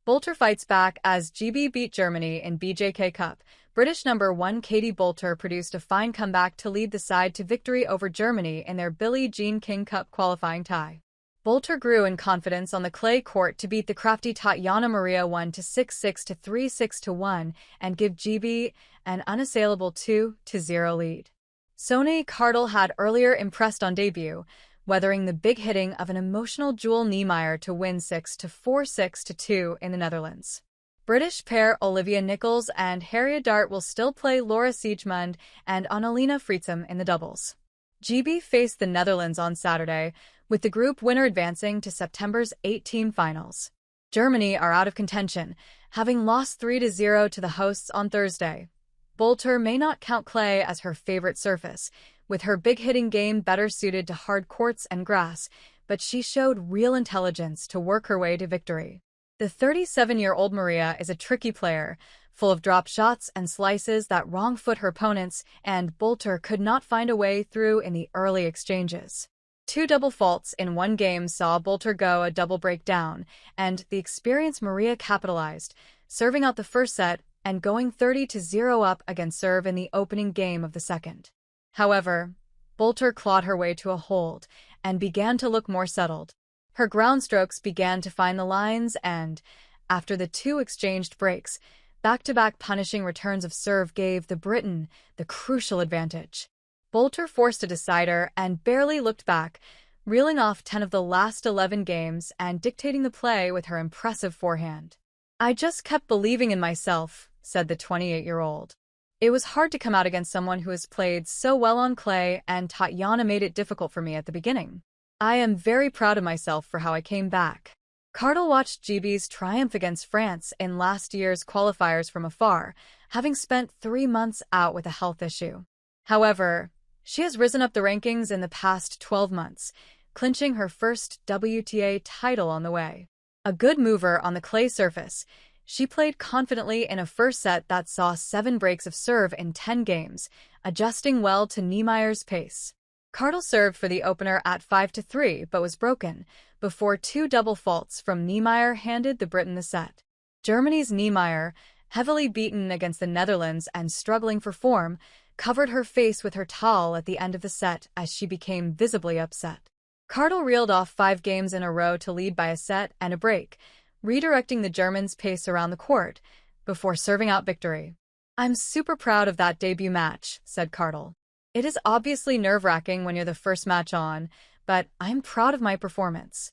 Boulter fights back as GB beat Germany in BJK Cup. British number 1 Katie Boulter produced a fine comeback to lead the side to victory over Germany in their Billie Jean King Cup qualifying tie. Boulter grew in confidence on the clay court to beat the crafty Tatiana Maria 1-6-6 to 3-6-1 and give GB an unassailable 2-0 lead. Sonia Cardle had earlier impressed on debut, weathering the big hitting of an emotional Jewel Niemeyer to win 6-4 6-2 in the Netherlands. British pair Olivia Nichols and Harriet Dart will still play Laura Siegemund and Annalena Friedsam in the doubles. GB faced the Netherlands on Saturday, with the group winner advancing to September's 8-team finals. Germany are out of contention, having lost 3-0 to the hosts on Thursday. Boulter may not count clay as her favorite surface, with her big-hitting game better suited to hard courts and grass, but she showed real intelligence to work her way to victory. The 37-year-old Maria is a tricky player, full of drop shots and slices that wrong-foot her opponents, and Boulter could not find a way through in the early exchanges. 2 double faults in one game saw Boulter go a double break down, and the experienced Maria capitalized, serving out the first set and going 30-0 up against serve in the opening game of the second. However, Boulter clawed her way to a hold and began to look more settled. Her ground strokes began to find the lines and, after the 2 exchanged breaks, back-to-back punishing returns of serve gave the Briton the crucial advantage. Boulter forced a decider and barely looked back, reeling off 10 of the last 11 games and dictating the play with her impressive forehand. "I just kept believing in myself," said the 28-year-old. "It was hard to come out against someone who has played so well on clay, and Tatiana made it difficult for me at the beginning. I am very proud of myself for how I came back." Cardle watched GB's triumph against France in last year's qualifiers from afar, having spent 3 months out with a health issue. However, she has risen up the rankings in the past 12 months, clinching her first WTA title on the way. A good mover on the clay surface, she played confidently in a first set that saw 7 breaks of serve in 10 games, adjusting well to Niemeyer's pace. Cardle served for the opener at 5-3 but was broken before 2 double faults from Niemeyer handed the Briton the set. Germany's Niemeyer, heavily beaten against the Netherlands and struggling for form, covered her face with her towel at the end of the set as she became visibly upset. Cardle reeled off 5 games in a row to lead by a set and a break, redirecting the Germans' pace around the court before serving out victory. "I'm super proud of that debut match," said Cardle. "It is obviously nerve-wracking when you're the first match on, but I'm proud of my performance.